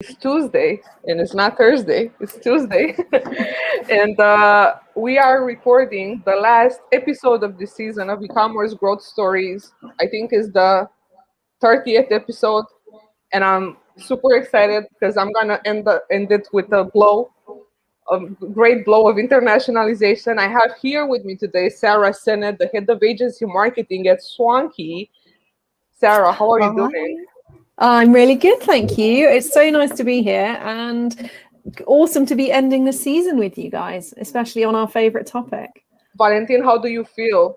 It's Tuesday, and it's not Thursday, it's Tuesday. And we are recording the last episode of this season of e-commerce growth stories. I think is the 30th episode, and I'm super excited because I'm gonna end it with a great blow of internationalization. I have here with me today Sarah Sennett, the head of agency marketing at Swanky. Sarah, how are you Hi. doing? I'm really good, thank you. It's so nice to be here and awesome to be ending the season with you guys, especially on our favorite topic. Valentin, how do you feel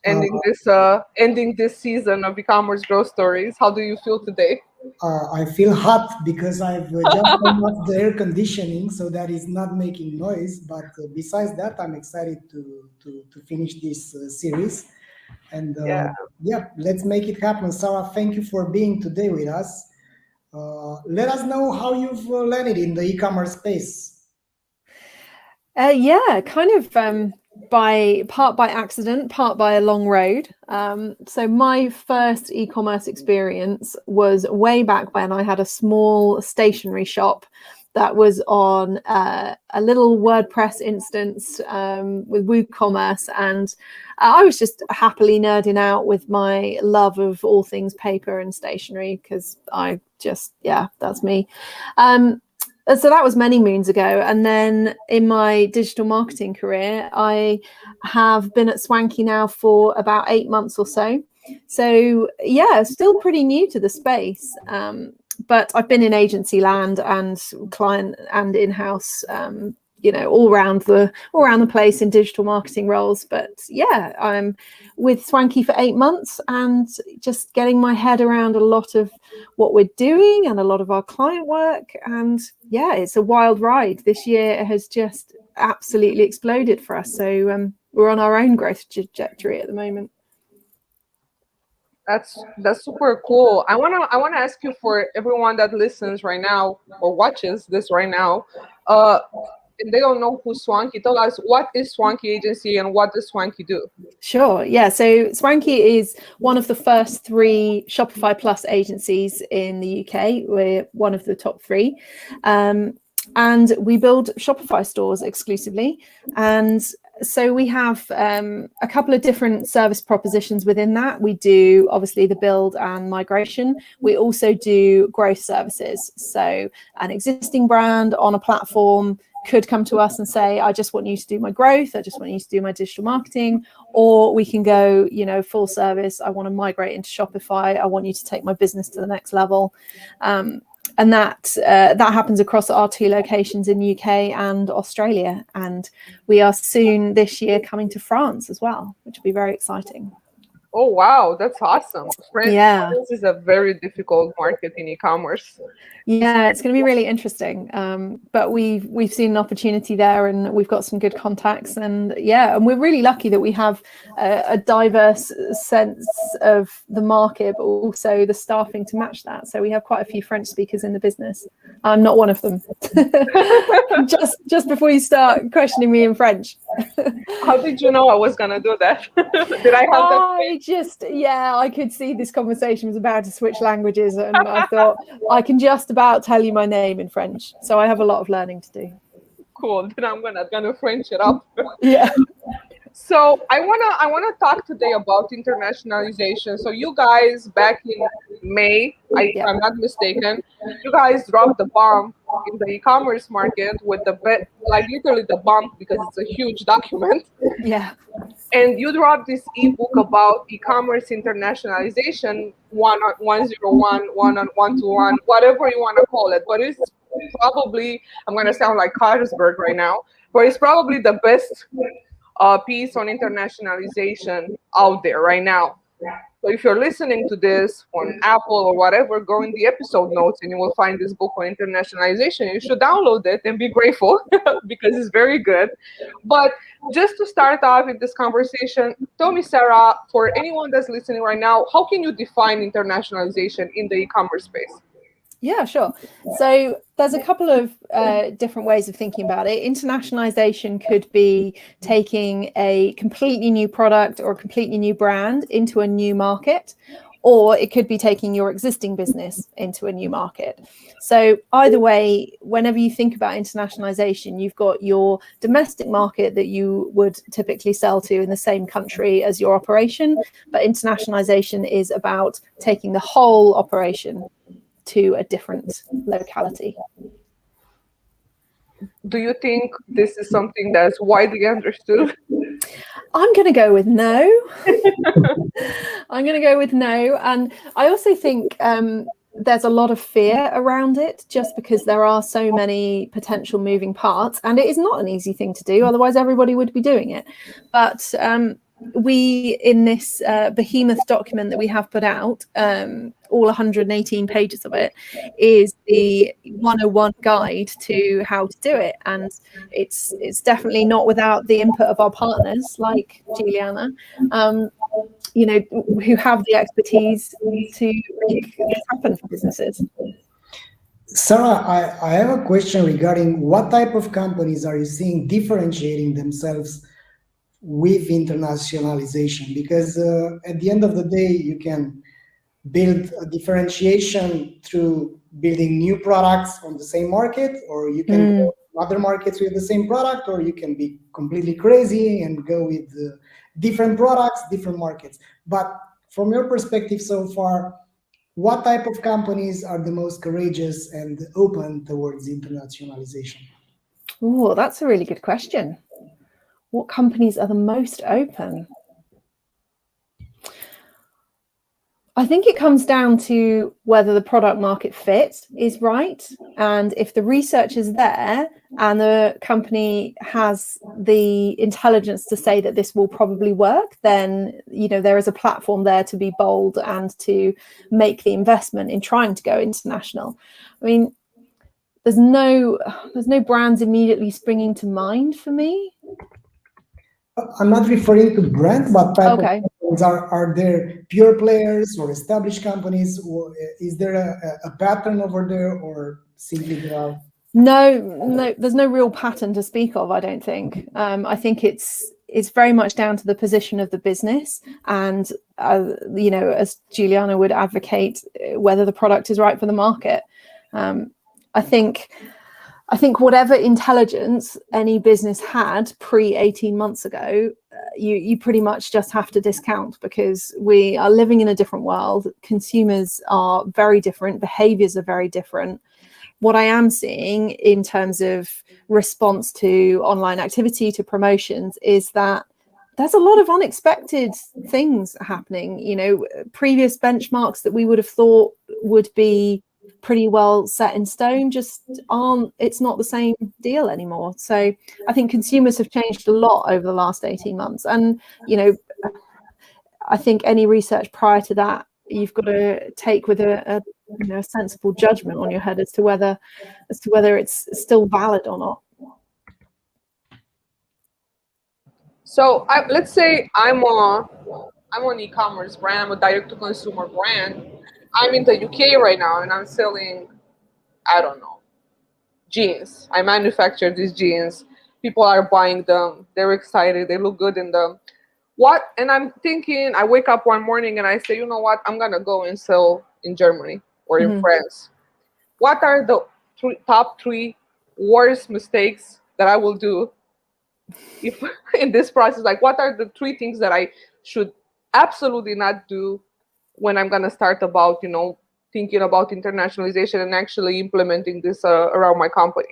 Uh, ending this season of e-commerce growth stories? How do you feel today? I feel hot because I've just turned off the air conditioning, so that is not making noise. But besides that, I'm excited to finish this series. And Yeah. yeah, let's make it happen. Sarah, thank you for being today with us. Let us know how you've landed in the e-commerce space. Yeah, kind of by accident, part by a long road. So my first e-commerce experience was way back when I had a small stationery shop that was on a little WordPress instance with WooCommerce, and I was just happily nerding out with my love of all things paper and stationery because that's me. So that was many moons ago. And then in my digital marketing career, I have been at Swanky now for about 8 months or so. So yeah, still pretty new to the space. But I've been in agency land and client and in-house, all around the place in digital marketing roles. But yeah, I'm with Swanky for 8 months and just getting my head around a lot of what we're doing and a lot of our client work. And yeah, it's a wild ride. This year has just absolutely exploded for us. So we're on our own growth trajectory at the moment. That's super cool. I wanna ask you, for everyone that listens right now or watches this right now, and they don't know who Swanky. Tell us, what is Swanky Agency and what does Swanky do? Sure. Yeah. So Swanky is one of the first 3 Shopify Plus agencies in the UK. We're one of the top 3. And we build Shopify stores exclusively. And so we have a couple of different service propositions within that. We do obviously the build and migration. We also do growth services. So an existing brand on a platform could come to us and say, I just want you to do my growth. I just want you to do my digital marketing. Or we can go, full service. I want to migrate into Shopify. I want you to take my business to the next level. And that happens across our 2 locations in UK and Australia. And we are soon this year coming to France as well, which will be very exciting. Oh wow, that's awesome. Yeah. France is a very difficult market in e-commerce. Yeah, it's going to be really interesting. But we've seen an opportunity there, and we've got some good contacts, and we're really lucky that we have a diverse sense of the market, but also the staffing to match that. So we have quite a few French speakers in the business. I'm not one of them. just before you start questioning me in French. How did you know I was gonna do that? Did I have that? I could see this conversation was about to switch languages, and I thought I can just about tell you my name in French. So I have a lot of learning to do. Cool. Then I'm gonna French it up. Yeah. So I wanna talk today about internationalization. So you guys, back in May, if I'm not mistaken, you guys dropped the bomb in the e-commerce market with literally the bomb, because it's a huge document. Yeah. And you dropped this ebook about e-commerce internationalization, 101, 121, whatever you want to call it. But it's probably, I'm going to sound like Carlsberg right now, but it's probably the best piece on internationalization out there right now. So if you're listening to this on Apple or whatever, go in the episode notes and you will find this book on internationalization. You should download it and be grateful because it's very good. But just to start off in this conversation, tell me, Sarah, for anyone that's listening right now, how can you define internationalization in the e-commerce space? Yeah, sure. So there's a couple of different ways of thinking about it. Internationalization could be taking a completely new product or a completely new brand into a new market, or it could be taking your existing business into a new market. So either way, whenever you think about internationalization, you've got your domestic market that you would typically sell to in the same country as your operation, but internationalization is about taking the whole operation to a different locality. Do you think this is something that's widely understood? I'm going to go with no. I'm going to go with no. And I also think there's a lot of fear around it, just because there are so many potential moving parts, and it is not an easy thing to do. Otherwise, everybody would be doing it. But we, in this behemoth document that we have put out, all 118 pages of it, is the 101 guide to how to do it. And it's definitely not without the input of our partners like Juliana, who have the expertise to make this happen for businesses. Sarah, I have a question regarding what type of companies are you seeing differentiating themselves with internationalization? Because at the end of the day, you can build a differentiation through building new products on the same market, or you can go to other markets with the same product, or you can be completely crazy and go with different products, different markets. But from your perspective so far, what type of companies are the most courageous and open towards internationalization? Oh, that's a really good question. What companies are the most open? I think it comes down to whether the product market fit is right. And if the research is there and the company has the intelligence to say that this will probably work, then, there is a platform there to be bold and to make the investment in trying to go international. I mean, there's no brands immediately springing to mind for me. I'm not referring to brands, but type Okay. of companies. Are there pure players or established companies? Or is there a pattern over there, or simply there are? No, there's no real pattern to speak of, I don't think. I think it's very much down to the position of the business, and as Juliana would advocate, whether the product is right for the market. I think whatever intelligence any business had pre 18 months ago, you pretty much just have to discount, because we are living in a different world. Consumers are very different. Behaviors are very different. What I am seeing in terms of response to online activity, to promotions, is that there's a lot of unexpected things happening. Previous benchmarks that we would have thought would be pretty well set in stone just aren't. It's not the same deal anymore. So I think consumers have changed a lot over the last 18 months. And, I think any research prior to that, you've got to take with a sensible judgment on your head as to whether it's still valid or not. So let's say I'm an e-commerce brand. I'm a direct-to-consumer brand. I'm in the UK right now, and I'm selling, I don't know, jeans. I manufacture these jeans. People are buying them. They're excited. They look good in them. And I'm thinking, I wake up one morning and I say, you know what? I'm going to go and sell in Germany or in France. What are the top three worst mistakes that I will do if in this process? Like, what are the three things that I should absolutely not do when I'm going to start about, thinking about internationalization and actually implementing this around my company?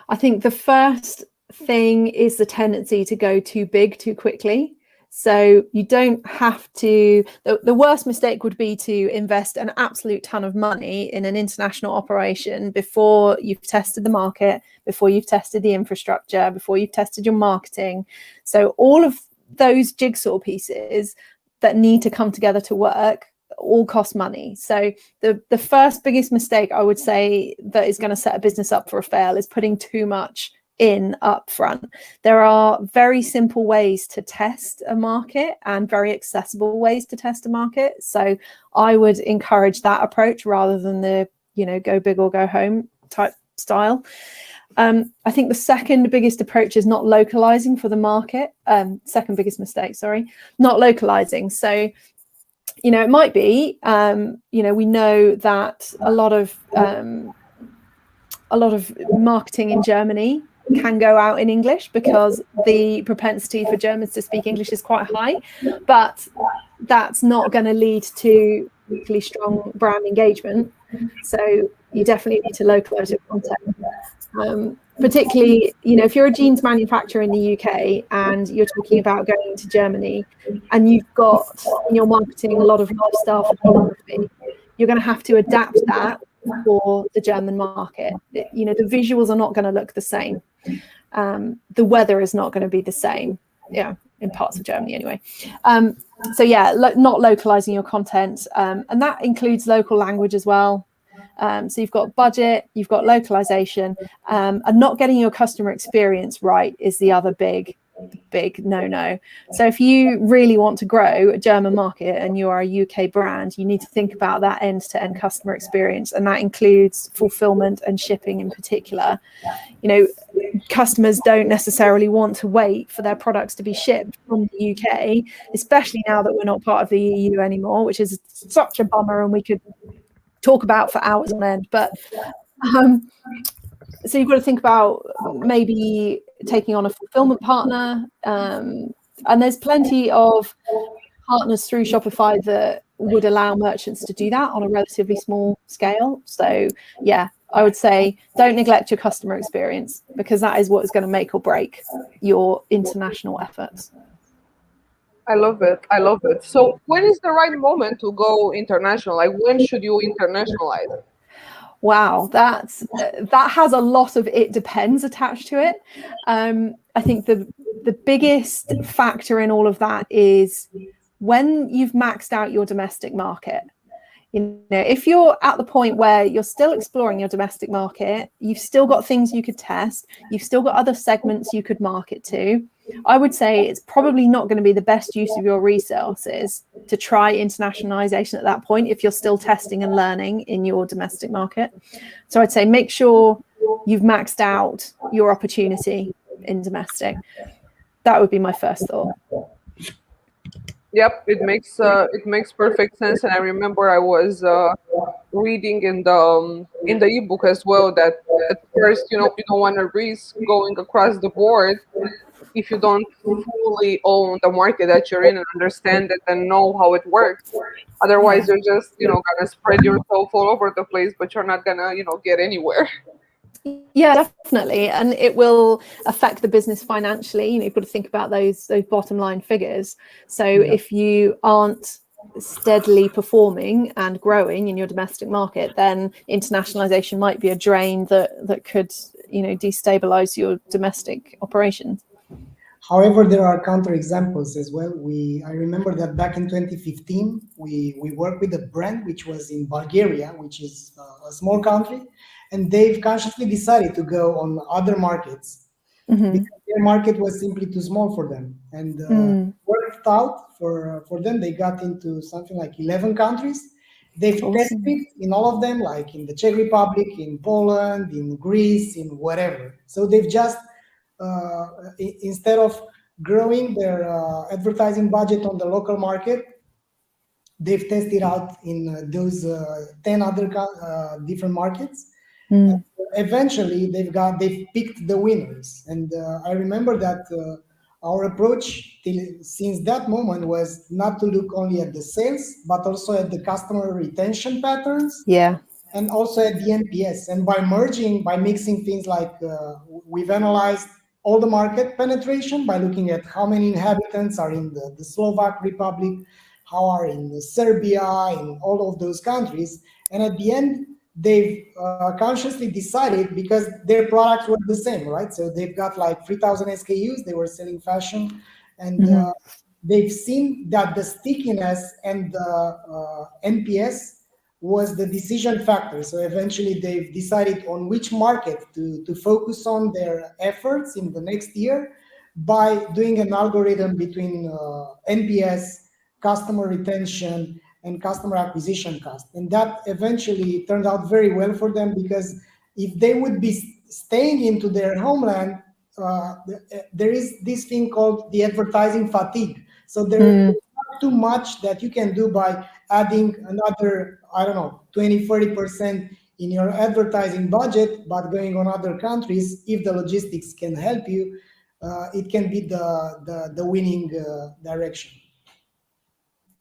I think the first thing is the tendency to go too big too quickly. So you don't have to. The worst mistake would be to invest an absolute ton of money in an international operation before you've tested the market, before you've tested the infrastructure, before you've tested your marketing. So all of those jigsaw pieces that need to come together to work all cost money. So the first biggest mistake I would say that is going to set a business up for a fail is putting too much in up front. There are very simple ways to test a market and very accessible ways to test a market. So I would encourage that approach rather than the, go big or go home type style. I think the second biggest approach is not localizing for the market. Second biggest mistake, not localizing. So it might be, we know that a lot of marketing in Germany can go out in English because the propensity for Germans to speak English is quite high, but that's not going to lead to particularly strong brand engagement. So you definitely need to localize your content. Particularly, if you're a jeans manufacturer in the UK and you're talking about going to Germany and you've got in your marketing a lot of lifestyle photography, you're going to have to adapt that for the German market. The visuals are not going to look the same. The weather is not going to be the same, in parts of Germany anyway. Not localizing your content, and that includes local language as well. So you've got budget, you've got localization, and not getting your customer experience right is the other big no-no. So if you really want to grow a German market and you are a UK brand, you need to think about that end-to-end customer experience, and that includes fulfillment and shipping in particular. Customers don't necessarily want to wait for their products to be shipped from the UK, especially now that we're not part of the EU anymore, which is such a bummer, and we could talk about for hours on end. But so you've got to think about maybe taking on a fulfillment partner, and there's plenty of partners through Shopify that would allow merchants to do that on a relatively small scale. So I would say don't neglect your customer experience, because that is what is going to make or break your international efforts. I love it. So when is the right moment to go international? Like, when should you internationalize? Wow, that has a lot of it depends attached to it. I think the biggest factor in all of that is when you've maxed out your domestic market. If you're at the point where you're still exploring your domestic market, you've still got things you could test, you've still got other segments you could market to, I would say it's probably not going to be the best use of your resources to try internationalization at that point if you're still testing and learning in your domestic market. So I'd say make sure you've maxed out your opportunity in domestic. That would be my first thought. Yep, it makes perfect sense. And I remember I was reading in the ebook as well that at first, you don't want to risk going across the board if you don't fully own the market that you're in and understand it and know how it works. Otherwise, you're just gonna spread yourself all over the place, but you're not gonna get anywhere. Yeah, definitely. And it will affect the business financially. You've got to think about those bottom line figures. So if you aren't steadily performing and growing in your domestic market, then internationalization might be a drain that could destabilize your domestic operations. However, there are counterexamples as well. I remember that back in 2015, we worked with a brand which was in Bulgaria, which is a small country, and they've consciously decided to go on other markets because their market was simply too small for them. And worked out for them. They got into something like 11 countries. They've tested in all of them, like in the Czech Republic, in Poland, in Greece, in whatever. So they've just instead of growing their advertising budget on the local market, they've tested out in those 10 other different markets. And eventually, they've picked the winners. And I remember that our approach since that moment was not to look only at the sales, but also at the customer retention patterns. Yeah. And also at the NPS. And by mixing things like we've analyzed all the market penetration by looking at how many inhabitants are in the Slovak Republic, how are in Serbia, in all of those countries. And at the end, they've consciously decided, because their products were the same, right? So they've got like 3,000 SKUs, they were selling fashion, and they've seen that the stickiness and the NPS was the decision factor. So eventually they've decided on which market to focus on their efforts in the next year by doing an algorithm between NPS, customer retention, and customer acquisition cost. And that eventually turned out very well for them, because if they would be staying into their homeland, there is this thing called the advertising fatigue. So they're not too much that you can do by adding another, I don't know, 20-40% in your advertising budget, but going on other countries. If the logistics can help you, it can be the winning direction.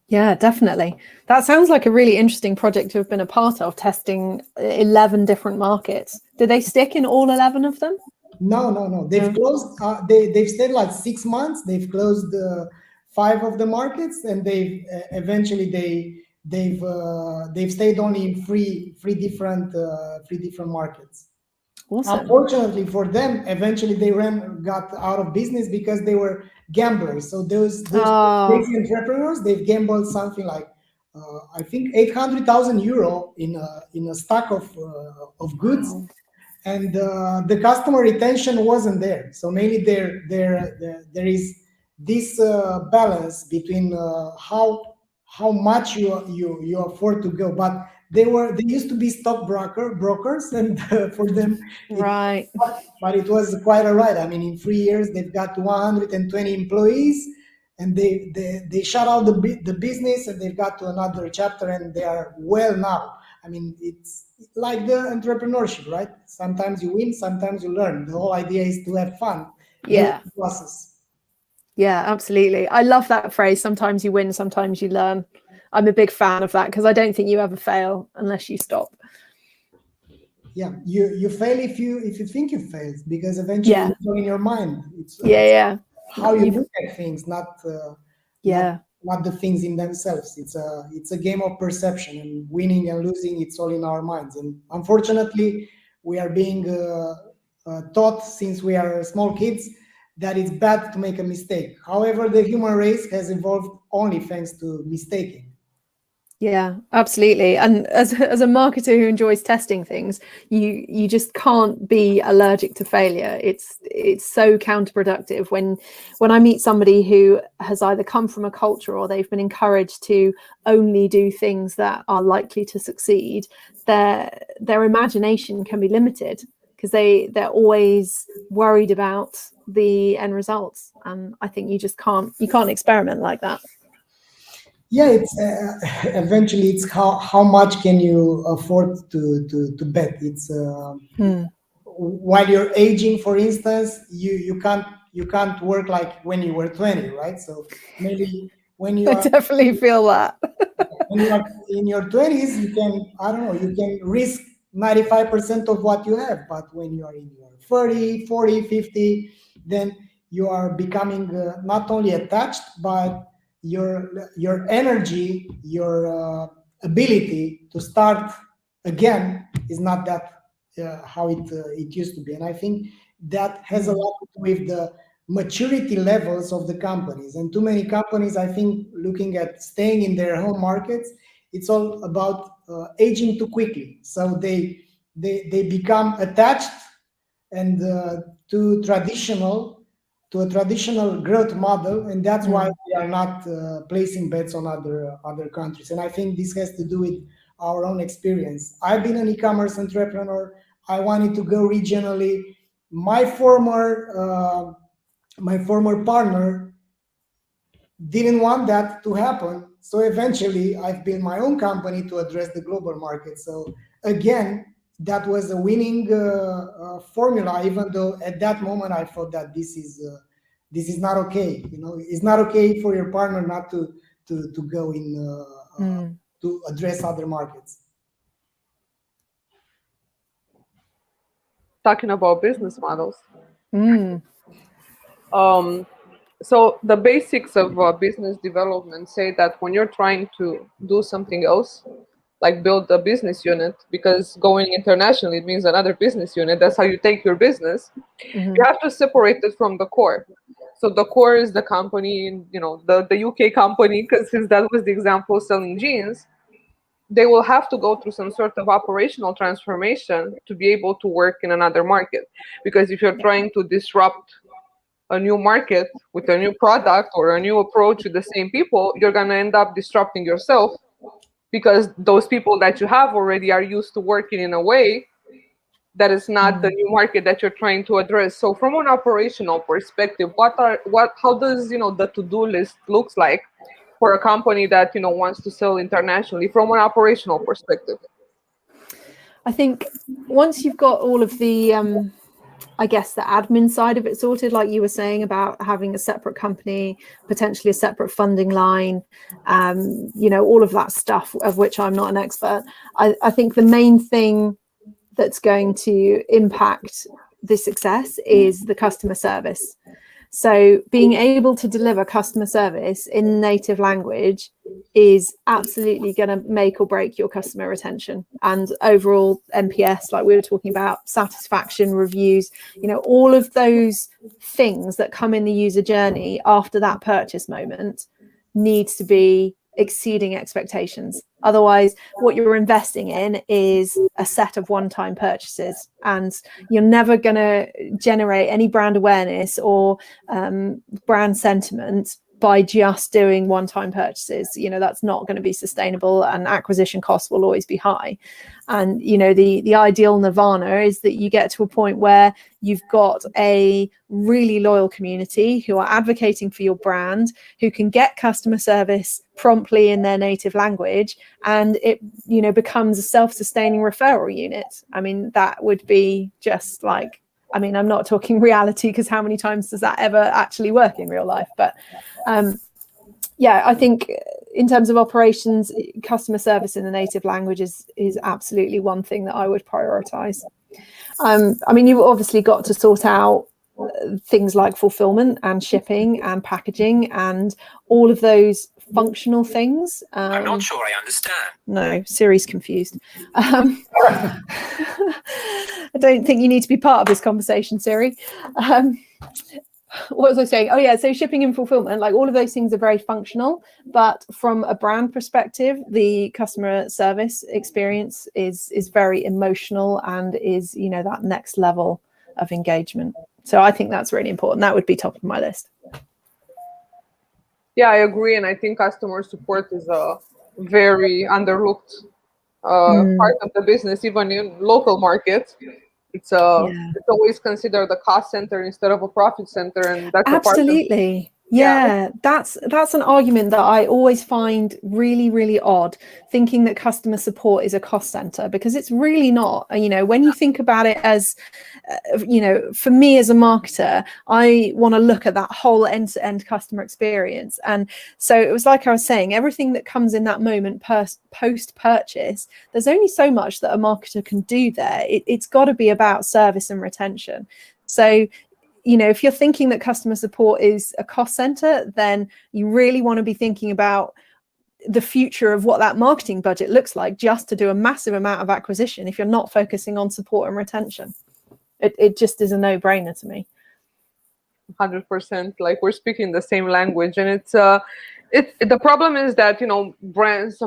Yeah, definitely. That sounds like a really interesting project to have been a part of, testing 11 different markets. Did they stick in all 11 of them? No. They've closed. They've stayed like 6 months. They've closed 5 of the markets, and they've eventually they've stayed only in three different markets. Awesome. Unfortunately for them, eventually they got out of business because they were gamblers. So those crazy entrepreneurs, they've gambled something like I think 800,000 euro in a stock of goods. Wow. And the customer retention wasn't there. So mainly there is this balance between how much you afford to go. But they used to be brokers, and for them, right. But it was quite all right. I mean, in 3 years they've got 120 employees, and they shut out the business, and they've got to another chapter, and they are well now. I mean, it's like the entrepreneurship, right? Sometimes you win, sometimes you learn. The whole idea is to have fun. Yeah. Process. Yeah, absolutely. I love that phrase. Sometimes you win, sometimes you learn. I'm a big fan of that, because I don't think you ever fail unless you stop. Yeah, you fail if you think you failed, because eventually it's all in your mind. It's how you look at things, not the things in themselves. It's a game of perception, and winning and losing, it's all in our minds. And unfortunately, we are being taught since we are small kids that it's bad to make a mistake. However, the human race has evolved only thanks to mistaking. Yeah, absolutely. And as a marketer who enjoys testing things, you just can't be allergic to failure. It's so counterproductive when I meet somebody who has either come from a culture or they've been encouraged to only do things that are likely to succeed. Their imagination can be limited, because they're always worried about the end results. And I think you can't experiment like that. Yeah, it's eventually it's how much can you afford to bet. It's while you're aging, for instance, you can't work like when you were 20, right? So maybe when you I definitely feel that. when you are in your 20s, you can risk 95% of what you have. But when you are in your 30, 40, 50, then you are becoming not only attached, but your energy, your ability to start again is not that how it used to be. And I think that has a lot to do with the maturity levels of the companies. And too many companies, I think, looking at staying in their home markets, it's all about aging too quickly. So they become attached and to a traditional growth model, and that's why we are not placing bets on other countries. And I think this has to do with our own experience. I've been an e-commerce entrepreneur. I wanted to go regionally. My former partner didn't want that to happen, so eventually I've built my own company to address the global market. So again, that was a winning formula, even though at that moment I thought that this is not okay. It's not okay for your partner not to go in to address other markets. Talking about business models. So the basics of business development say that when you're trying to do something else, like build a business unit, because going internationally, it means another business unit. That's how you take your business. You have to separate it from the core. So the core is the company, the UK company, because since that was the example selling jeans, they will have to go through some sort of operational transformation to be able to work in another market. Because if you're trying to disrupt a new market with a new product or a new approach with the same people, you're going to end up disrupting yourself, because those people that you have already are used to working in a way that is not the new market that you're trying to address. So from an operational perspective, how does the to-do list looks like for a company that wants to sell internationally from an operational perspective? I think once you've got all of the I guess the admin side of it sorted, like you were saying about having a separate company, potentially a separate funding line, all of that stuff, of which I'm not an expert. I think the main thing that's going to impact the success is the customer service. So being able to deliver customer service in native language is absolutely going to make or break your customer retention and overall NPS, like we were talking about, satisfaction reviews, all of those things that come in the user journey after that purchase moment needs to be exceeding expectations. Otherwise, what you're investing in is a set of one-time purchases, and you're never going to generate any brand awareness or brand sentiment by just doing one-time purchases. That's not going to be sustainable, and acquisition costs will always be high. And the ideal nirvana is that you get to a point where you've got a really loyal community who are advocating for your brand, who can get customer service promptly in their native language, and it becomes a self-sustaining referral unit. I mean, that would be just like, I'm not talking reality, because how many times does that ever actually work in real life? But I think in terms of operations, customer service in the native language is absolutely one thing that I would prioritize. You've obviously got to sort out things like fulfillment and shipping and packaging and all of those functional things. I'm not sure I understand. No, Siri's confused. I don't think you need to be part of this conversation, Siri. What was I saying? Oh yeah, so shipping and fulfillment, like all of those things are very functional, but from a brand perspective, the customer service experience is very emotional and is that next level of engagement. So I think that's really important. That would be top of my list. Yeah, I agree, and I think customer support is a very underlooked part of the business, even in local markets. It's always considered a cost center instead of a profit center, and that's absolutely. That's an argument that I always find really, really odd, thinking that customer support is a cost center, because it's really not. When you think about it as, for me as a marketer, I want to look at that whole end-to-end customer experience. And so it was like I was saying, everything that comes in that moment post-purchase, there's only so much that a marketer can do there. It's got to be about service and retention. So if you're thinking that customer support is a cost center, then you really want to be thinking about the future of what that marketing budget looks like just to do a massive amount of acquisition if you're not focusing on support and retention. It just is a no-brainer to me. 100%. Like, we're speaking the same language, and the problem is that some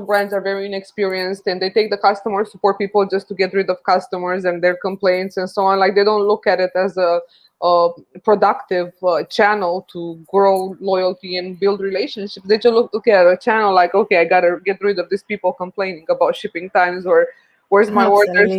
brands are very inexperienced, and they take the customer support people just to get rid of customers and their complaints and so on. Like, they don't look at it as a productive channel to grow loyalty and build relationships. They just look at a channel like, okay, I gotta get rid of these people complaining about shipping times, or where's my orders.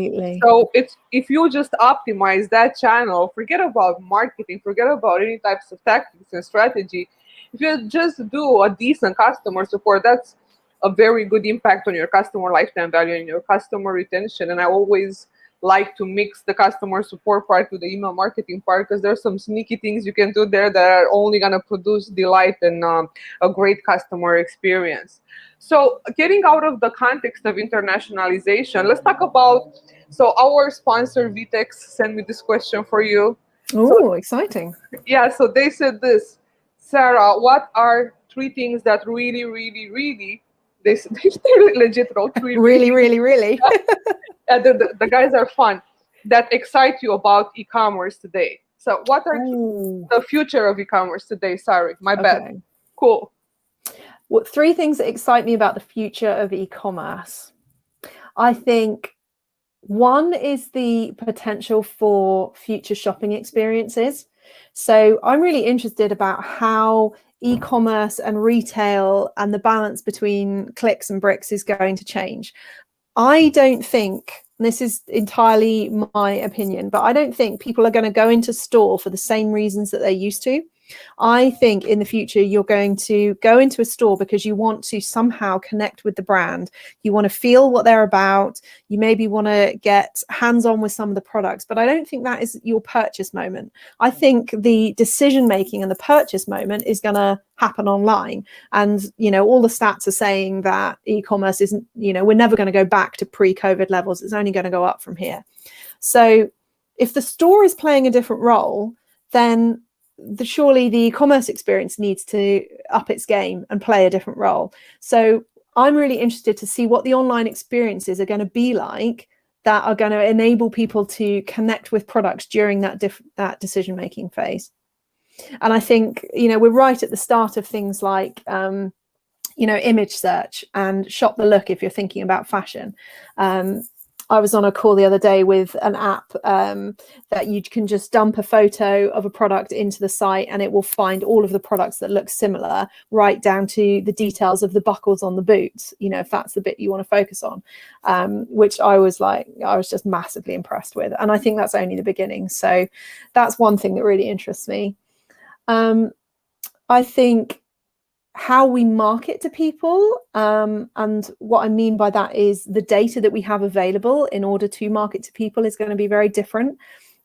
So if you just optimize that channel, forget about marketing, forget about any types of tactics and strategy. If you just do a decent customer support, that's a very good impact on your customer lifetime value and your customer retention. And I always like to mix the customer support part with the email marketing part, because there's some sneaky things you can do there that are only going to produce delight and a great customer experience. So getting out of the context of internationalization, let's talk about, so our sponsor Vitex sent me this question for you. Oh, exciting. Yeah, so they said this: Sarah, what are 3 things that really, really, really, they're legit wrote 3 really the guys are fun, that excite you about e-commerce today? So what are the future of e-commerce today? Sorry, my bad. Cool. Well, 3 things that excite me about the future of e-commerce. I think one is the potential for future shopping experiences. So I'm really interested about how e-commerce and retail and the balance between clicks and bricks is going to change. I don't think, and this is entirely my opinion, but I don't think people are going to go into store for the same reasons that they used to. I think in the future, you're going to go into a store because you want to somehow connect with the brand. You want to feel what they're about. You maybe want to get hands-on with some of the products, but I don't think that is your purchase moment. I think the decision-making and the purchase moment is going to happen online. And, all the stats are saying that e-commerce isn't, we're never going to go back to pre-COVID levels. It's only going to go up from here. So if the store is playing a different role, then surely the e-commerce experience needs to up its game and play a different role. So I'm really interested to see what the online experiences are going to be like that are going to enable people to connect with products during that decision-making phase. And I think, we're right at the start of things like, image search and shop the look if you're thinking about fashion. I was on a call the other day with an app that you can just dump a photo of a product into the site and it will find all of the products that look similar, right down to the details of the buckles on the boots, if that's the bit you want to focus on, which I was just massively impressed with. And I think that's only the beginning. So that's one thing that really interests me. I think how we market to people, and what I mean by that is the data that we have available in order to market to people is going to be very different.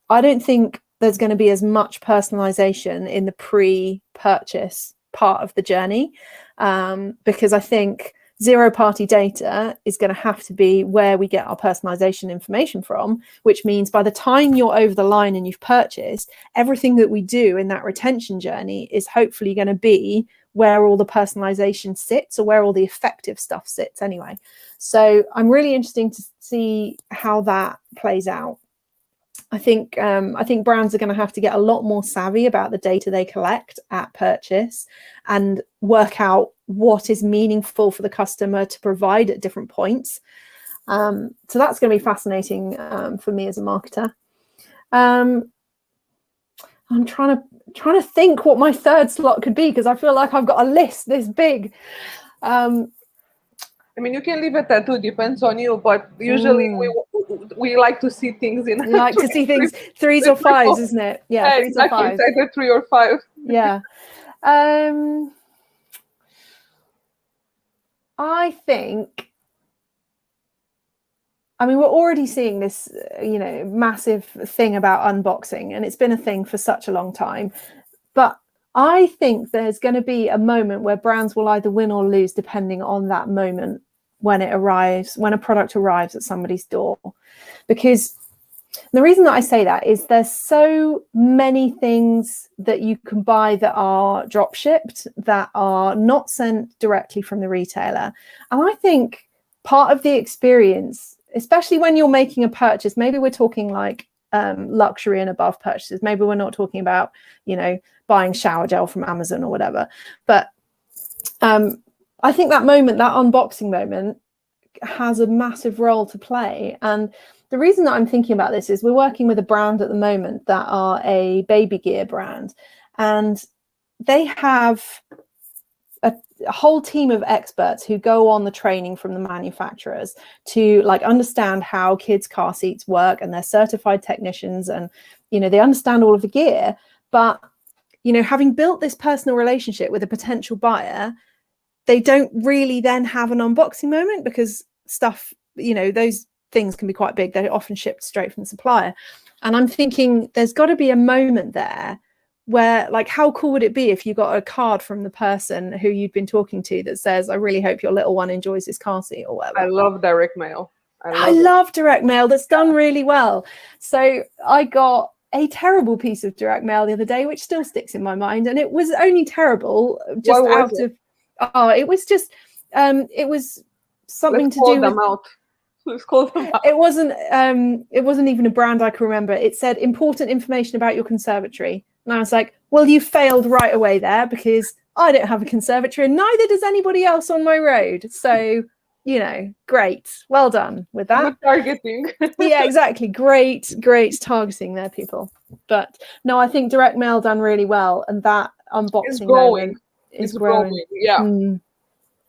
I don't think there's going to be as much personalization in the pre-purchase part of the journey, because I think zero-party data is going to have to be where we get our personalization information from, which means by the time you're over the line and you've purchased, everything that we do in that retention journey is hopefully going to be where all the personalization sits, or where all the effective stuff sits anyway. So I'm really interested to see how that plays out. I think brands are going to have to get a lot more savvy about the data they collect at purchase and work out what is meaningful for the customer to provide at different points. So that's going to be fascinating for me as a marketer. I'm trying to think what my third slot could be, because I feel like I've got a list this big. You can leave it at 2, depends on you, but usually we like to see things in. You like to see things 3s or 5s, isn't it? Yeah, 3s exactly. or 5s. It's either 3 or 5. Yeah. I think, we're already seeing this, massive thing about unboxing, and it's been a thing for such a long time. But I think there's going to be a moment where brands will either win or lose depending on that moment when it arrives, when a product arrives at somebody's door. Because the reason that I say that is there's so many things that you can buy that are drop shipped, that are not sent directly from the retailer. And I think part of the experience, especially when you're making a purchase, maybe we're talking like luxury and above purchases. Maybe we're not talking about, buying shower gel from Amazon or whatever. But I think that moment, that unboxing moment, has a massive role to play. And the reason that I'm thinking about this is we're working with a brand at the moment that are a baby gear brand, and they have a whole team of experts who go on the training from the manufacturers to understand how kids' car seats work, and they're certified technicians, and they understand all of the gear. But having built this personal relationship with a potential buyer, they don't really then have an unboxing moment, because stuff, those things can be quite big. They're often shipped straight from the supplier. And I'm thinking there's got to be a moment there where, how cool would it be if you got a card from the person who you'd been talking to that says, I really hope your little one enjoys this car seat, or whatever. I love direct mail. I love direct mail. That's done really well. So I got a terrible piece of direct mail the other day, which still sticks in my mind. And it was only terrible just out of, it was just, it was something to do with. Let's call them out. It wasn't even a brand I can remember. It said important information about your conservatory. And I was like, well, you failed right away there, because I don't have a conservatory and neither does anybody else on my road. So, great. Well done with that. Good targeting. Yeah, exactly. Great targeting there, people. But no, I think direct mail done really well. And that unboxing moment is growing. Yeah.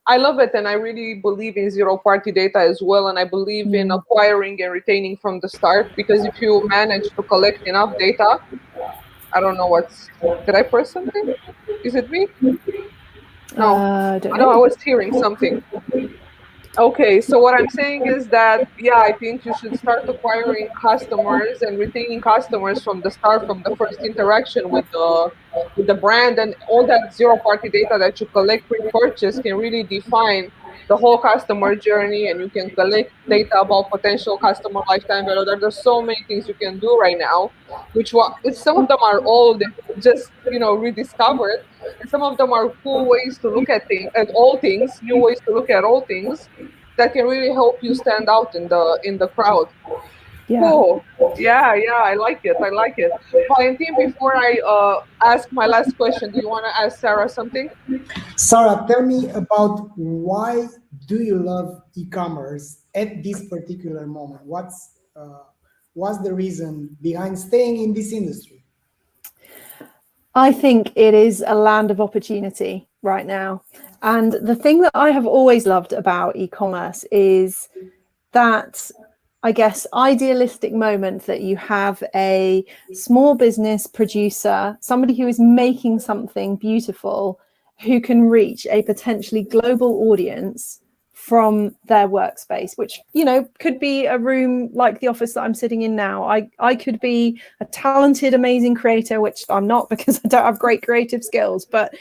I love it, and I really believe in zero-party data as well, and I believe in acquiring and retaining from the start, because if you manage to collect enough data, I don't know did I press something? Is it me? No. I don't I know I know. was hearing something. Okay, so what I'm saying is that, yeah, I think you should start acquiring customers and retaining customers from the start, from the first interaction with the brand, and all that zero-party data that you collect pre-purchase can really define the whole customer journey, and you can collect data about potential customer lifetime value. There's so many things you can do right now, some of them are old, just rediscovered, and some of them are cool ways to look at all things, new ways to look at all things that can really help you stand out in the crowd. Yeah. Cool. Yeah, I like it. I like it. Valentin, before I ask my last question, do you want to ask Sarah something? Sarah, tell me about why do you love e-commerce at this particular moment? What's the reason behind staying in this industry? I think it is a land of opportunity right now. And the thing that I have always loved about e-commerce is that, I guess, idealistic moment that you have a small business producer, somebody who is making something beautiful, who can reach a potentially global audience from their workspace, which, could be a room like the office that I'm sitting in now. I could be a talented, amazing creator, which I'm not because I don't have great creative skills, but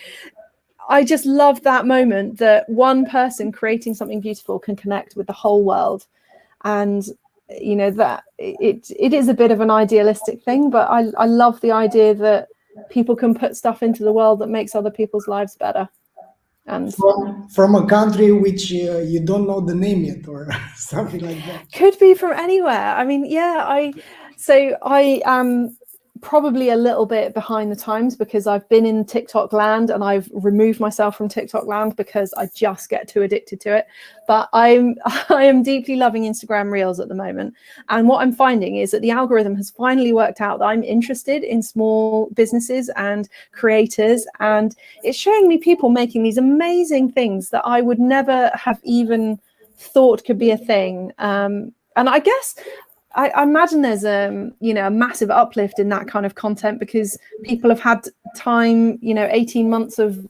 I just love that moment that one person creating something beautiful can connect with the whole world. And that it is a bit of an idealistic thing, but I love the idea that people can put stuff into the world that makes other people's lives better. And from a country which you don't know the name yet, or something like that. Could be from anywhere. I mean, yeah, I am probably a little bit behind the times because I've been in TikTok land and I've removed myself from TikTok land because I just get too addicted to it. But I am deeply loving Instagram Reels at the moment. And what I'm finding is that the algorithm has finally worked out that I'm interested in small businesses and creators. And it's showing me people making these amazing things that I would never have even thought could be a thing. And I guess I imagine there's a massive uplift in that kind of content because people have had time, 18 months of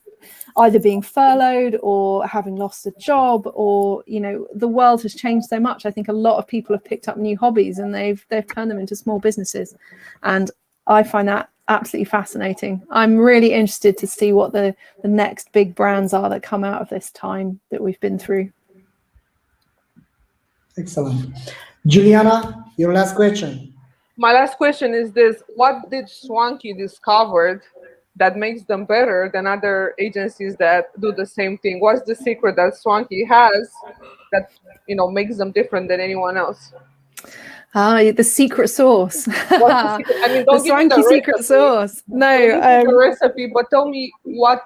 either being furloughed or having lost a job, or the world has changed so much. I think a lot of people have picked up new hobbies and they've turned them into small businesses, and I find that absolutely fascinating. I'm really interested to see what the next big brands are that come out of this time that we've been through. Excellent. Juliana, your last question. My last question is this: what did Swanky discovered that makes them better than other agencies that do the same thing? What's the secret that Swanky has that makes them different than anyone else? The secret sauce. What's the secret? I mean, don't the give me the Swanky secret recipe. sauce. No, Don't give me the recipe, but tell me what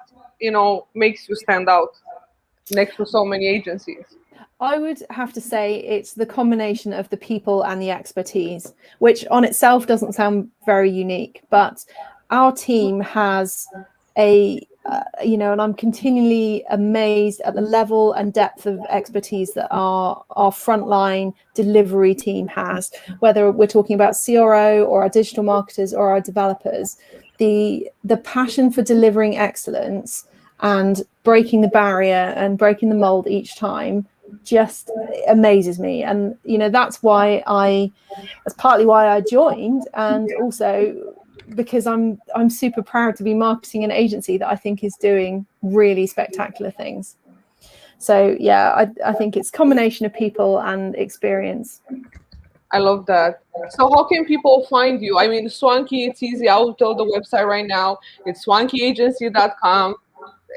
makes you stand out next to so many agencies. I would have to say it's the combination of the people and the expertise, which on itself doesn't sound very unique, but our team has and I'm continually amazed at the level and depth of expertise that our frontline delivery team has, whether we're talking about CRO or our digital marketers or our developers. The passion for delivering excellence and breaking the barrier and breaking the mold each time just amazes me. And that's partly why I joined, and also because I'm super proud to be marketing an agency that I think is doing really spectacular things. So yeah, I think it's a combination of people and experience. I love that. So how can people find you? I mean, Swanky, it's easy. I'll tell the website right now. It's swankyagency.com.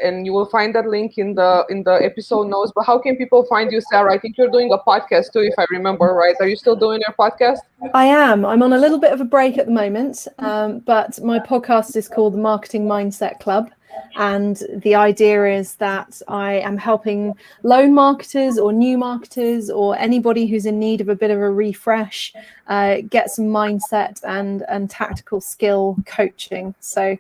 And you will find that link in the episode notes. But how can people find you, Sarah? I think you're doing a podcast too, if I remember right. Are you still doing your podcast? I am. I'm on a little bit of a break at the moment, but my podcast is called the Marketing Mindset Club. And the idea is that I am helping lone marketers or new marketers or anybody who's in need of a bit of a refresh, get some mindset and tactical skill coaching. So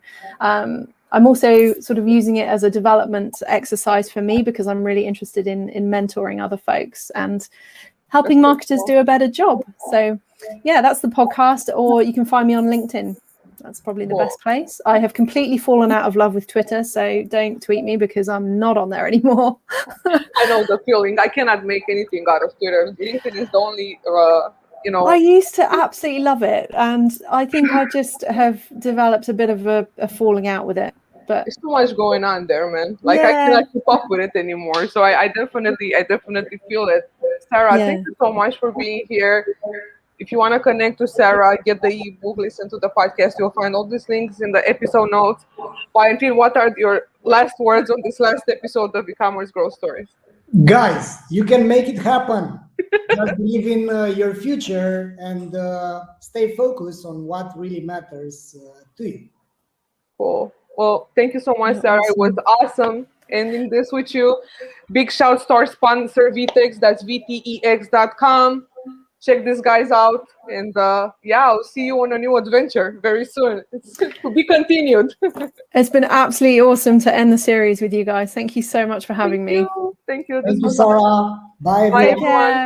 I'm also sort of using it as a development exercise for me because I'm really interested in mentoring other folks and helping marketers do a better job. So yeah, that's the podcast, or you can find me on LinkedIn That's probably the Cool. best place. I have completely fallen out of love with Twitter, so don't tweet me because I'm not on there anymore. I know the feeling. I cannot make anything out of Twitter. LinkedIn is the only, I used to absolutely love it, and I think I just have developed a bit of a falling out with it. But there's too much going on there, man. Like I yeah, cannot keep up with it anymore. So I definitely feel it. Sarah, Yeah. thank you so much for being here. If you want to connect to Sarah, get the ebook, listen to the podcast, you'll find all these links in the episode notes. Valentin, what are your last words on this last episode of e-commerce growth stories? Guys, you can make it happen. Just believe in your future and stay focused on what really matters to you. Cool. Well, thank you so much, Sarah. It was awesome ending this with you. Big shout to our sponsor, VTEX. That's VTEX.com. Check these guys out. And I'll see you on a new adventure very soon. It's to be continued. It's been absolutely awesome to end the series with you guys. Thank you so much for having me. Thank you. Thank you, Sarah. Bye, Bye, everyone. everyone.